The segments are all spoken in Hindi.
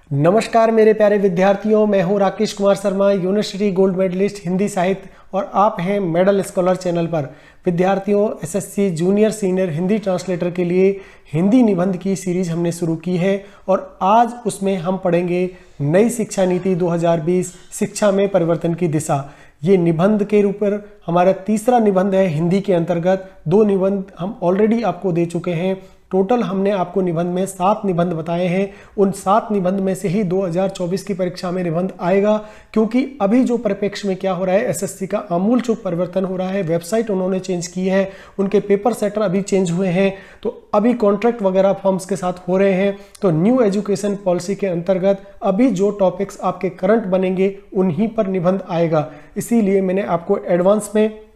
नमस्कार मेरे प्यारे विद्यार्थियों, मैं हूं Rakesh Kumar Sharma, university gold medalist Hindi साहित्य, और आप हैं मेडल स्कॉलर चैनल पर। विद्यार्थियों, SSC junior senior Hindi translator के लिए हिंदी निबंध की सीरीज हमने शुरू की है और आज उसमें हम पढ़ेंगे नई शिक्षा नीति 2020 शिक्षा में परिवर्तन की दिशा। ये निबंध के ऊपर हमारा तीसरा निबंध है हिंदी के अंतर्गत। 2 निबंध हम ऑलरेडी आपको दे चुके हैं। टोटल हमने आपको निबंध में 7 निबंध बताए हैं। उन 7 निबंध में से ही 2024 की परीक्षा में निबंध आएगा, क्योंकि अभी जो परिप्रेक्ष्य में क्या हो रहा है, एसएससी का आमूल चूल परिवर्तन हो रहा है। वेबसाइट उन्होंने चेंज की है, उनके पेपर सेटर अभी चेंज हुए हैं, तो अभी कॉन्ट्रैक्ट वगैरह फॉर्म्स के साथ हो रहे हैं। तो न्यू एजुकेशन पॉलिसी के अंतर्गत अभी जो टॉपिक्स आपके करंट बनेंगे उन्हीं पर निबंध आएगा। इसीलिए मैंने आपको एडवांस में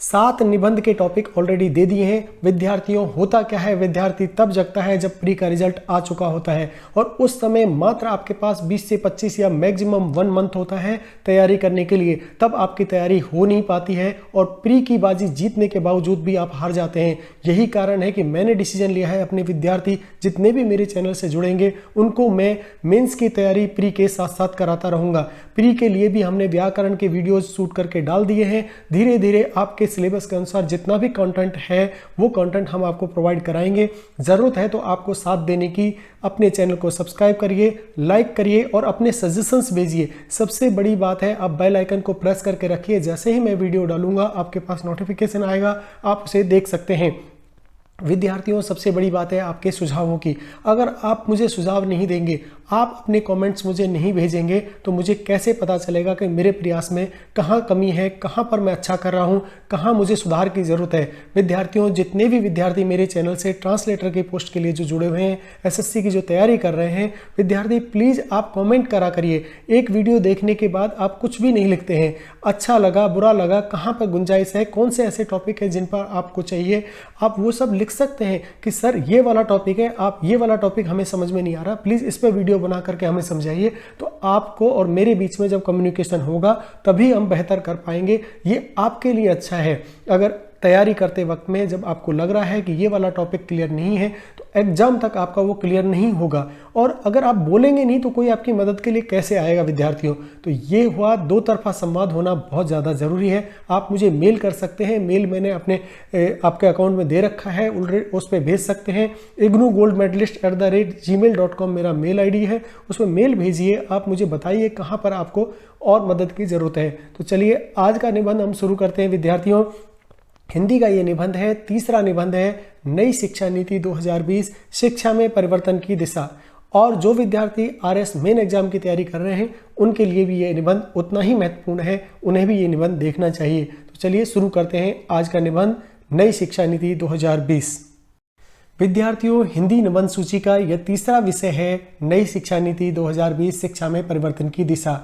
7 निबंध के टॉपिक ऑलरेडी दे दिए हैं। विद्यार्थियों, होता क्या है, विद्यार्थी तब जगता है जब प्री का रिजल्ट आ चुका होता है और उस समय मात्र आपके पास 20 से 25 या मैक्सिमम 1 मंथ होता है तैयारी करने के लिए। तब आपकी तैयारी हो नहीं पाती है और प्री की बाजी जीतने के बावजूद भी आप हार जाते हैं। यही कारण है कि मैंने डिसीजन लिया है, अपने विद्यार्थी जितने भी मेरे चैनल से जुड़ेंगे उनको मैं मेंस की तैयारी प्री के साथ साथ कराता रहूँगा। प्री के लिए भी हमने व्याकरण के वीडियोज शूट करके डाल दिए हैं। धीरे धीरे आपके सिलेबस के अनुसार जितना भी कंटेंट है वो कंटेंट हम आपको प्रोवाइड कराएंगे। ज़रूरत है तो आपको साथ देने की अपने चैनल को सब्सक्राइब करिए, लाइक करिए और अपने सजेशंस भेजिए। सबसे बड़ी बात है, आप बेल आइकन को प्रेस करके रखिए। जैसे ही मैं वीडियो डालूंगा आपके पास नोटिफिकेशन आएगा, आप उसे देख सकते हैं। विद्यार्थियों, सबसे बड़ी बात है आपके सुझावों की। अगर आप मुझे सुझाव नहीं देंगे, आप अपने कमेंट्स मुझे नहीं भेजेंगे, तो मुझे कैसे पता चलेगा कि मेरे प्रयास में कहाँ कमी है, कहाँ पर मैं अच्छा कर रहा हूँ, कहाँ मुझे सुधार की ज़रूरत है। विद्यार्थियों, जितने भी विद्यार्थी मेरे चैनल से ट्रांसलेटर की पोस्ट के लिए जो जुड़े हुए हैं, एसएससी की जो तैयारी कर रहे हैं, विद्यार्थी प्लीज़ आप कॉमेंट करा करिए। एक वीडियो देखने के बाद आप कुछ भी नहीं लिखते हैं, अच्छा लगा, बुरा लगा, कहाँ पर गुंजाइश है, कौन से ऐसे टॉपिक है जिन पर आपको चाहिए, आप वो सब लिख सकते हैं कि सर ये वाला टॉपिक है, आप ये वाला टॉपिक हमें समझ में नहीं आ रहा, प्लीज़ इस पर वीडियो बना करके हमें समझाइए। तो आपको और मेरे बीच में जब कम्युनिकेशन होगा तभी हम बेहतर कर पाएंगे। ये आपके लिए अच्छा है। अगर तैयारी करते वक्त में जब आपको लग रहा है कि ये वाला टॉपिक क्लियर नहीं है, तो एग्जाम तक आपका वो क्लियर नहीं होगा। और अगर आप बोलेंगे नहीं तो कोई आपकी मदद के लिए कैसे आएगा विद्यार्थियों। तो ये हुआ, 2 तरफा संवाद होना बहुत ज़्यादा ज़रूरी है। आप मुझे मेल कर सकते हैं, मेल मैंने अपने आपके अकाउंट में दे रखा है, उस पर भेज सकते हैं। ignugoldmedalist@gmail.com मेरा मेल आईडी है, उसमें मेल भेजिए। आप मुझे बताइए कहाँ पर आपको और मदद की ज़रूरत है। तो चलिए आज का निबंध हम शुरू करते हैं। विद्यार्थियों, हिंदी का ये निबंध है, तीसरा निबंध है नई शिक्षा नीति 2020 शिक्षा में परिवर्तन की दिशा। और जो विद्यार्थी आरएस मेन एग्जाम की तैयारी कर रहे हैं उनके लिए भी ये निबंध उतना ही महत्वपूर्ण है, उन्हें भी ये निबंध देखना चाहिए। तो चलिए शुरू करते हैं आज का निबंध, नई शिक्षा नीति 2020। विद्यार्थियों, हिंदी निबंध सूची का यह तीसरा विषय है नई शिक्षा नीति 2020 शिक्षा में परिवर्तन की दिशा।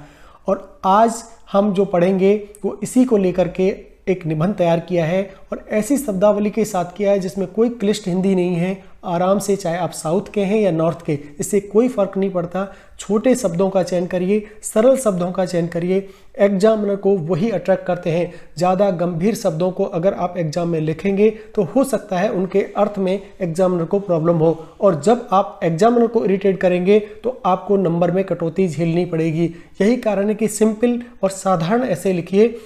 और आज हम जो पढ़ेंगे वो इसी को लेकर के एक निबंध तैयार किया है और ऐसी शब्दावली के साथ किया है जिसमें कोई क्लिष्ट हिंदी नहीं है। आराम से, चाहे आप साउथ के हैं या नॉर्थ के, इससे कोई फर्क नहीं पड़ता। छोटे शब्दों का चयन करिए, सरल शब्दों का चयन करिए। एग्जामिनर को वही अट्रैक्ट करते हैं। ज़्यादा गंभीर शब्दों को अगर आप एग्जाम में लिखेंगे तो हो सकता है उनके अर्थ में एग्जामिनर को प्रॉब्लम हो, और जब आप एग्जामिनर को इरिटेट करेंगे तो आपको नंबर में कटौती झेलनी पड़ेगी। यही कारण है कि सिंपल और साधारण ऐसे लिखिए,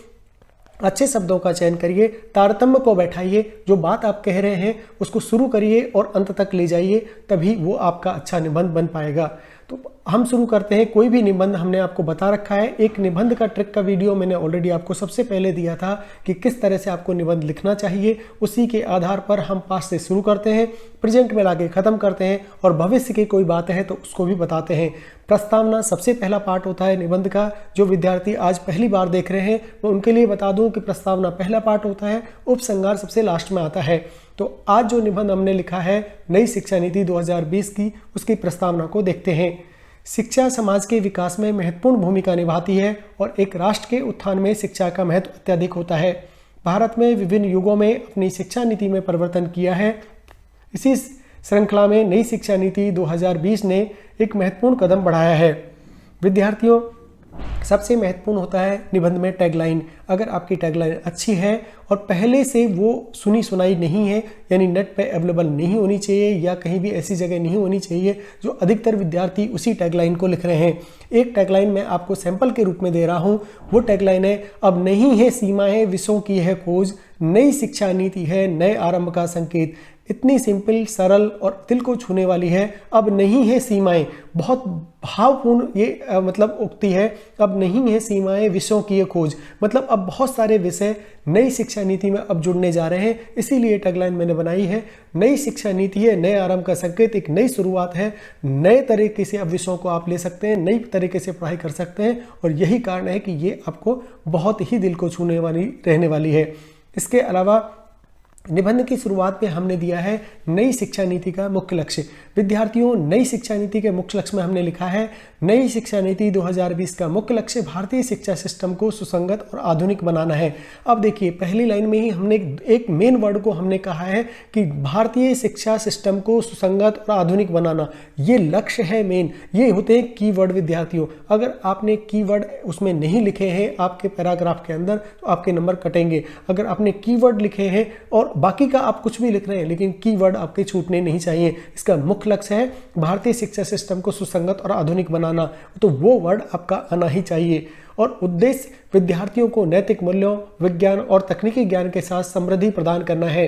अच्छे शब्दों का चयन करिए, तारतम्य को बैठाइए, जो बात आप कह रहे हैं उसको शुरू करिए और अंत तक ले जाइए, तभी वो आपका अच्छा निबंध बन पाएगा। तो हम शुरू करते हैं। कोई भी निबंध हमने आपको बता रखा है। एक निबंध का ट्रिक का वीडियो मैंने ऑलरेडी आपको सबसे पहले दिया था कि किस तरह से आपको निबंध लिखना चाहिए। उसी के आधार पर हम पास्ट से शुरू करते हैं, प्रेजेंट में लाके ख़त्म करते हैं और भविष्य की कोई बात है तो उसको भी बताते हैं। प्रस्तावना सबसे पहला पार्ट होता है निबंध का। जो विद्यार्थी आज पहली बार देख रहे हैं मैं उनके लिए बता दूं कि प्रस्तावना पहला पार्ट होता है, उपसंहार सबसे लास्ट में आता है। तो आज जो निबंध हमने लिखा है नई शिक्षा नीति 2020 की, उसकी प्रस्तावना को देखते हैं। शिक्षा समाज के विकास में महत्वपूर्ण भूमिका निभाती है और एक राष्ट्र के उत्थान में शिक्षा का महत्व अत्यधिक होता है। भारत में विभिन्न युगों में अपनी शिक्षा नीति में परिवर्तन किया है। इसी श्रृंखला में नई शिक्षा नीति 2020 ने एक महत्वपूर्ण कदम बढ़ाया है। विद्यार्थियों, सबसे महत्वपूर्ण होता है निबंध में टैगलाइन। अगर आपकी टैगलाइन अच्छी है और पहले से वो सुनी सुनाई नहीं है, यानी नेट पे अवेलेबल नहीं होनी चाहिए या कहीं भी ऐसी जगह नहीं होनी चाहिए जो अधिकतर विद्यार्थी उसी टैगलाइन को लिख रहे हैं। एक टैगलाइन मैं आपको सैंपल के रूप में दे रहा हूँ। वो टैगलाइन है, अब नहीं है सीमाएं विषयों की है खोज, नई शिक्षा नीति है नए आरंभ का संकेत। इतनी सिंपल, सरल और दिल को छूने वाली है। अब नहीं है सीमाएं, बहुत भावपूर्ण ये मतलब उक्ति है। अब नहीं है सीमाएं विषयों की ये खोज, मतलब अब बहुत सारे विषय नई शिक्षा नीति में अब जुड़ने जा रहे हैं। इसीलिए टैगलाइन मैंने बनाई है, नई शिक्षा नीति है नए आरंभ का संकेत, एक नई शुरुआत है। नए तरीके से अब विषयों को आप ले सकते हैं, नई तरीके से पढ़ाई कर सकते हैं और यही कारण है कि ये आपको बहुत ही दिल को छूने वाली रहने वाली है। इसके अलावा निबंध की शुरुआत पे हमने दिया है नई शिक्षा नीति का मुख्य लक्ष्य। विद्यार्थियों, नई शिक्षा नीति के मुख्य लक्ष्य में हमने लिखा है, नई शिक्षा नीति 2020 का मुख्य लक्ष्य भारतीय शिक्षा सिस्टम को सुसंगत और आधुनिक बनाना है। अब देखिए, पहली लाइन में ही हमने एक मेन वर्ड को हमने कहा है कि भारतीय शिक्षा सिस्टम को सुसंगत और आधुनिक बनाना, ये लक्ष्य है मेन। ये होते हैं कीवर्ड विद्यार्थियों। अगर आपने कीवर्ड उसमें नहीं लिखे हैं आपके पैराग्राफ के अंदर तो आपके नंबर कटेंगे। अगर आपने कीवर्ड लिखे हैं और बाकी का आप कुछ भी लिख रहे हैं लेकिन कीवर्ड आपके छूटने नहीं चाहिए। इसका मुख्य लक्ष्य है भारतीय शिक्षा सिस्टम को सुसंगत और आधुनिक बनाना, तो वो वर्ड आपका आना ही चाहिए। और उद्देश्य विद्यार्थियों को नैतिक मूल्यों, विज्ञान और तकनीकी ज्ञान के साथ समृद्धि प्रदान करना है।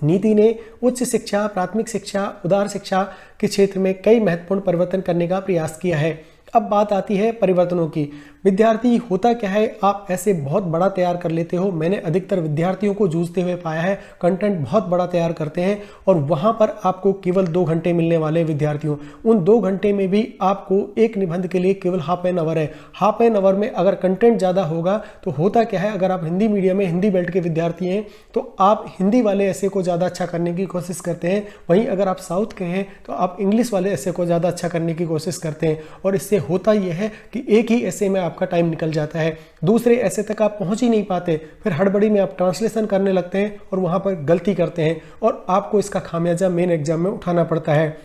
नीति ने उच्च शिक्षा, प्राथमिक शिक्षा, उदार शिक्षा के क्षेत्र में कई महत्वपूर्ण परिवर्तन करने का प्रयास किया है। अब बात आती है परिवर्तनों की। विद्यार्थी, होता क्या है, आप ऐसे बहुत बड़ा तैयार कर लेते हो। मैंने अधिकतर विद्यार्थियों को जूझते हुए पाया है, कंटेंट बहुत बड़ा तैयार करते हैं और वहां पर आपको केवल 2 घंटे मिलने वाले विद्यार्थियों। उन 2 घंटे में भी आपको एक निबंध के लिए केवल हाफ एन आवर है। हाफ एन आवर में अगर कंटेंट ज़्यादा होगा तो होता क्या है, अगर आप हिंदी मीडियम में हिंदी बेल्ट के विद्यार्थी हैं तो आप हिंदी वाले ऐसे को ज़्यादा अच्छा करने की कोशिश करते हैं। वहीं अगर आप साउथ के हैं तो आप इंग्लिश वाले ऐसे को ज़्यादा अच्छा करने की कोशिश करते हैं और इससे होता यह है कि एक ही ऐसे में आपका टाइम निकल जाता है, दूसरे ऐसे तक आप पहुंच ही नहीं पाते। फिर हड़बड़ी में आप ट्रांसलेशन करने लगते हैं और वहां पर गलती करते हैं और आपको इसका खामियाजा मेन एग्जाम में उठाना पड़ता है।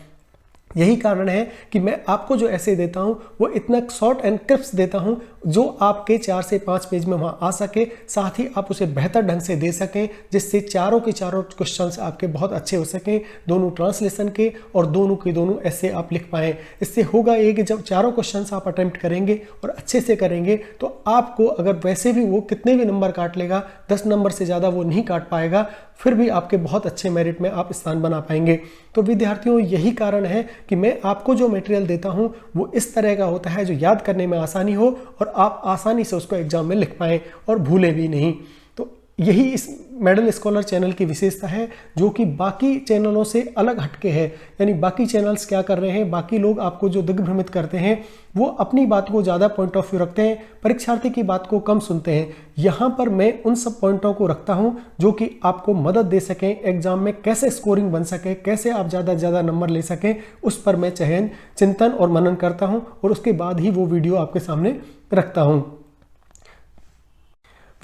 यही कारण है कि मैं आपको जो ऐसे देता हूं वो इतना शॉर्ट एंड क्रिप्स देता हूं जो आपके 4 से 5 पेज में वहां आ सके, साथ ही आप उसे बेहतर ढंग से दे सकें जिससे चारों के चारों क्वेश्चंस आपके बहुत अच्छे हो सकें, दोनों ट्रांसलेशन के और दोनों के दोनों ऐसे आप लिख पाएं। इससे होगा ये कि जब चारों क्वेश्चंस आप अटेम्प्ट करेंगे और अच्छे से करेंगे तो आपको, अगर वैसे भी वो कितने भी नंबर काट लेगा, 10 नंबर से ज़्यादा वो नहीं काट पाएगा, फिर भी आपके बहुत अच्छे मेरिट में आप स्थान बना पाएंगे। तो विद्यार्थियों, यही कारण है कि मैं आपको जो मटेरियल देता हूं वो इस तरह का होता है जो याद करने में आसानी हो और आप आसानी से उसको एग्जाम में लिख पाएं और भूलें भी नहीं। तो यही इस मेडल स्कॉलर चैनल की विशेषता है जो कि बाकी चैनलों से अलग हटके है। यानी बाकी चैनल्स क्या कर रहे हैं, बाकी लोग आपको जो दिग्भ्रमित करते हैं वो अपनी बात को ज़्यादा पॉइंट ऑफ व्यू रखते हैं, परीक्षार्थी की बात को कम सुनते हैं। यहाँ पर मैं उन सब पॉइंटों को रखता हूँ जो कि आपको मदद दे सकें, एग्जाम में कैसे स्कोरिंग बन सके, कैसे आप ज़्यादा से ज़्यादा नंबर ले सकें, उस पर मैं चिंतन और मनन करता हूँ और उसके बाद ही वो वीडियो आपके सामने रखता हूँ।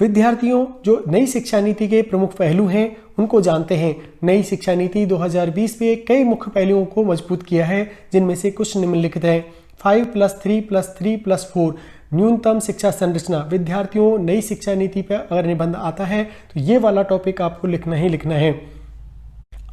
विद्यार्थियों, जो नई शिक्षा नीति के प्रमुख पहलू हैं उनको जानते हैं। नई शिक्षा नीति 2020 में कई मुख्य पहलुओं को मजबूत किया है जिनमें से कुछ निम्नलिखित हैं। 5+3+3+4 न्यूनतम शिक्षा संरचना। विद्यार्थियों, नई शिक्षा नीति पर अगर निबंध आता है तो ये वाला टॉपिक आपको लिखना ही लिखना है।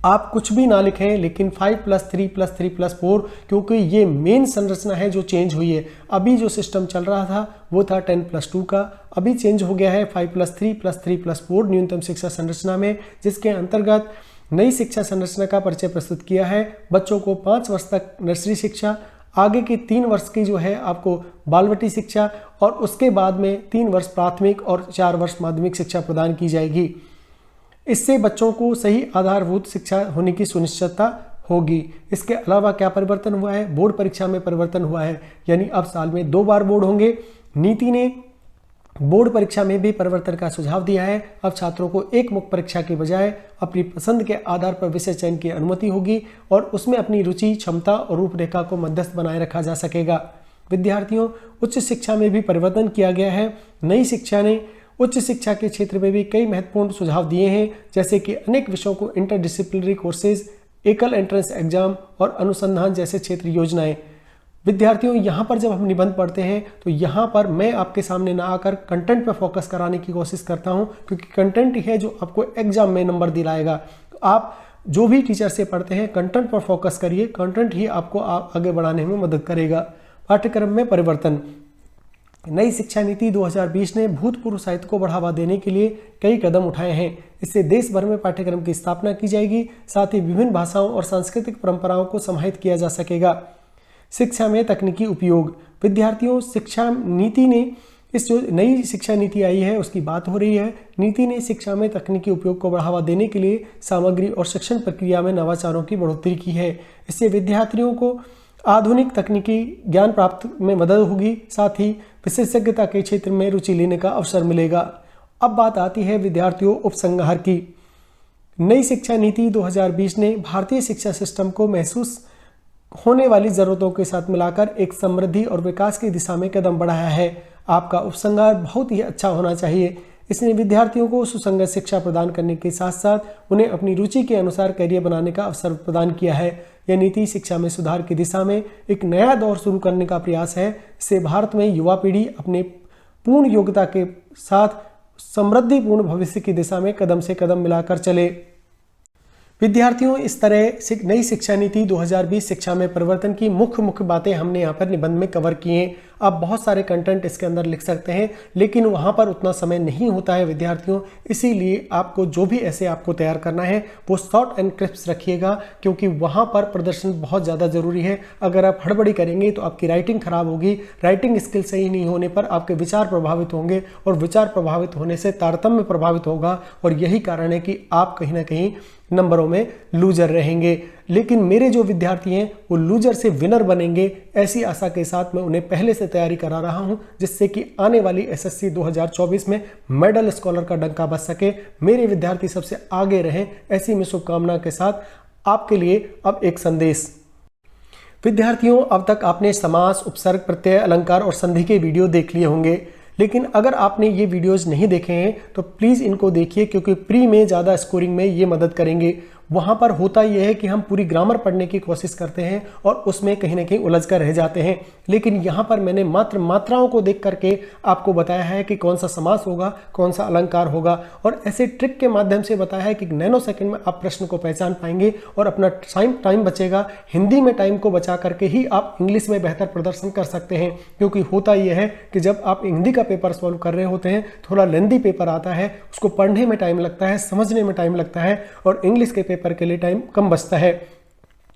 आप कुछ भी ना लिखें लेकिन 5+3+3+4 क्योंकि ये मेन संरचना है जो चेंज हुई है। अभी जो सिस्टम चल रहा था वो था 10+2 का, अभी चेंज हो गया है 5+3+3+4 न्यूनतम शिक्षा संरचना में, जिसके अंतर्गत नई शिक्षा संरचना का परिचय प्रस्तुत किया है। बच्चों को 5 वर्ष तक नर्सरी शिक्षा, आगे की 3 वर्ष की जो है आपको बालवटी शिक्षा और उसके बाद में 3 वर्ष प्राथमिक और 4 वर्ष माध्यमिक शिक्षा प्रदान की जाएगी। इससे बच्चों को सही आधारभूत शिक्षा होने की सुनिश्चितता होगी। इसके अलावा क्या परिवर्तन हुआ है, बोर्ड परीक्षा में परिवर्तन हुआ है, यानी अब साल में 2 बार बोर्ड होंगे। नीति ने बोर्ड परीक्षा में भी परिवर्तन का सुझाव दिया है। अब छात्रों को एक मुख्य परीक्षा के बजाय अपनी पसंद के आधार पर विषय चयन की अनुमति होगी और उसमें अपनी रुचि, क्षमता और रूपरेखा को मध्यस्थ बनाए रखा जा सकेगा। विद्यार्थियों, उच्च शिक्षा में भी परिवर्तन किया गया है। नई शिक्षा ने उच्च शिक्षा के क्षेत्र में भी कई महत्वपूर्ण सुझाव दिए हैं, जैसे कि अनेक विषयों को इंटरडिसिप्लिनरी कोर्सेज, एकल एंट्रेंस एग्जाम और अनुसंधान जैसे क्षेत्र योजनाएं। विद्यार्थियों यहाँ पर जब हम निबंध पढ़ते हैं तो यहाँ पर मैं आपके सामने ना आकर कंटेंट पर फोकस कराने की कोशिश करता हूँ, क्योंकि कंटेंट ही है जो आपको एग्जाम में नंबर दिलाएगा। आप जो भी टीचर से पढ़ते हैं कंटेंट पर फोकस करिए, कंटेंट ही आपको आगे बढ़ाने में मदद करेगा। पाठ्यक्रम में परिवर्तन। नई शिक्षा नीति 2020 ने भूतपूर्व साहित्य को बढ़ावा देने के लिए कई कदम उठाए हैं। इससे देश भर में पाठ्यक्रम की स्थापना की जाएगी, साथ ही विभिन्न भाषाओं और सांस्कृतिक परंपराओं को समाहित किया जा सकेगा। शिक्षा में तकनीकी उपयोग। विद्यार्थियों, शिक्षा नीति ने इस जो नई शिक्षा नीति आई है उसकी बात हो रही है। नीति ने शिक्षा में तकनीकी उपयोग को बढ़ावा देने के लिए सामग्री और शिक्षण प्रक्रिया में नवाचारों की बढ़ोतरी की है। इससे विद्यार्थियों को आधुनिक तकनीकी ज्ञान प्राप्त में मदद होगी, साथ ही विशेषज्ञता के क्षेत्र में रुचि लेने का अवसर मिलेगा। अब बात आती है विद्यार्थियों उपसंहार की। नई शिक्षा नीति 2020 ने भारतीय शिक्षा सिस्टम को महसूस होने वाली जरूरतों के साथ मिलाकर एक समृद्धि और विकास की दिशा में कदम बढ़ाया है। आपका उपसंहार बहुत ही अच्छा होना चाहिए। इसने विद्यार्थियों को सुसंगत शिक्षा प्रदान करने के साथ साथ उन्हें अपनी रुचि के अनुसार करियर बनाने का अवसर प्रदान किया है। यह नीति शिक्षा में सुधार की दिशा में एक नया दौर शुरू करने का प्रयास है। इससे भारत में युवा पीढ़ी अपने पूर्ण योग्यता के साथ समृद्धिपूर्ण भविष्य की दिशा में कदम से कदम मिलाकर चले। विद्यार्थियों, इस तरह नई शिक्षा नीति 2020 शिक्षा में परिवर्तन की मुख्य बातें हमने यहाँ पर निबंध में कवर की हैं। आप बहुत सारे कंटेंट इसके अंदर लिख सकते हैं, लेकिन वहाँ पर उतना समय नहीं होता है विद्यार्थियों, इसीलिए आपको जो भी ऐसे आपको तैयार करना है वो शॉर्ट एंड क्रिस्प रखिएगा, क्योंकि वहाँ पर प्रदर्शन बहुत ज़्यादा ज़रूरी है। अगर आप हड़बड़ी करेंगे तो आपकी राइटिंग खराब होगी। राइटिंग स्किल सही नहीं होने पर आपके विचार प्रभावित होंगे, और विचार प्रभावित होने से तारतम्य प्रभावित होगा, और यही कारण है कि आप कहीं ना कहीं नंबरों में लूजर रहेंगे। लेकिन मेरे जो विद्यार्थी हैं वो लूजर से विनर बनेंगे, ऐसी आशा के साथ मैं उन्हें पहले से तैयारी करा रहा हूं, जिससे कि आने वाली एसएससी 2024 में मेडल स्कॉलर का डंका बज सके, मेरे विद्यार्थी सबसे आगे रहें। ऐसी मैं शुभकामना के साथ आपके लिए अब एक संदेश। विद्यार्थियों, अब तक आपने समास, उपसर्ग, प्रत्यय, अलंकार और संधि के वीडियो देख लिए होंगे, लेकिन अगर आपने ये वीडियोस नहीं देखे हैं तो प्लीज़ इनको देखिए, क्योंकि प्री में ज़्यादा स्कोरिंग में ये मदद करेंगे। वहाँ पर होता यह है कि हम पूरी ग्रामर पढ़ने की कोशिश करते हैं और उसमें कहीं ना कहीं उलझ कर रह जाते हैं, लेकिन यहाँ पर मैंने मात्र मात्राओं को देख करके आपको बताया है कि कौन सा समास होगा, कौन सा अलंकार होगा, और ऐसे ट्रिक के माध्यम से बताया है कि नैनो सेकंड में आप प्रश्न को पहचान पाएंगे और अपना टाइम बचेगा। हिंदी में टाइम को बचा करके ही आप इंग्लिश में बेहतर प्रदर्शन कर सकते हैं, क्योंकि होता यह है कि जब आप हिंदी का पेपर सॉल्व कर रहे होते हैं थोड़ा लेंदी पेपर आता है, उसको पढ़ने में टाइम लगता है, समझने में टाइम लगता है, और इंग्लिश के पेपर के लिए टाइम कम बचता है।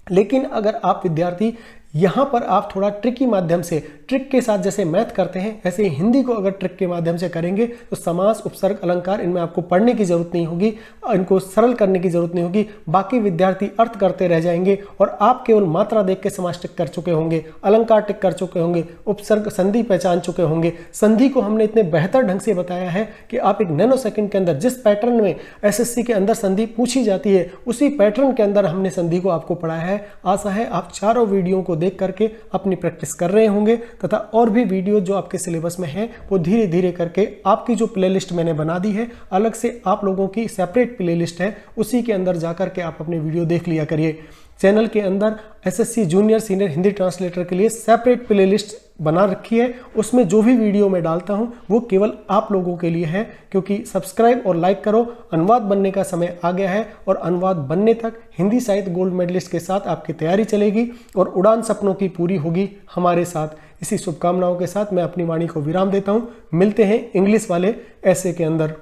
लेकिन अगर आप विद्यार्थी यहाँ पर आप थोड़ा ट्रिक के माध्यम से, ट्रिक के साथ जैसे मैथ करते हैं ऐसे हिंदी को अगर ट्रिक के माध्यम से करेंगे तो समास, उपसर्ग, अलंकार इनमें आपको पढ़ने की जरूरत नहीं होगी, इनको सरल करने की जरूरत नहीं होगी। बाकी विद्यार्थी अर्थ करते रह जाएंगे और आप केवल मात्रा देख के समास टिक कर चुके होंगे, अलंकार टिक कर चुके होंगे, उपसर्ग, संधि पहचान चुके होंगे। संधि को हमने इतने बेहतर ढंग से बताया है कि आप एक नैनो सेकंड के अंदर जिस पैटर्न में एसएससी के अंदर संधि पूछी जाती है उसी पैटर्न के अंदर हमने संधि को आपको पढ़ाया है। आशा है आप चारों वीडियो को देख करके अपनी प्रैक्टिस कर रहे होंगे, तथा और भी वीडियो जो आपके सिलेबस में है वो धीरे धीरे करके आपकी जो प्लेलिस्ट मैंने बना दी है, अलग से आप लोगों की सेपरेट प्लेलिस्ट है, उसी के अंदर जाकर के आप अपने वीडियो देख लिया करिए। चैनल के अंदर SSC junior senior Hindi translator के लिए सेपरेट प्लेलिस्ट बना रखी है, उसमें जो भी वीडियो मैं डालता हूं वो केवल आप लोगों के लिए है, क्योंकि सब्सक्राइब और लाइक करो। अनुवाद बनने का समय आ गया है और अनुवाद बनने तक हिंदी साहित्य गोल्ड मेडलिस्ट के साथ आपकी तैयारी चलेगी और उड़ान सपनों की पूरी होगी हमारे साथ। इसी शुभकामनाओं के साथ मैं अपनी वाणी को विराम देता हूं। मिलते हैं इंग्लिश वाले ऐसे के अंदर।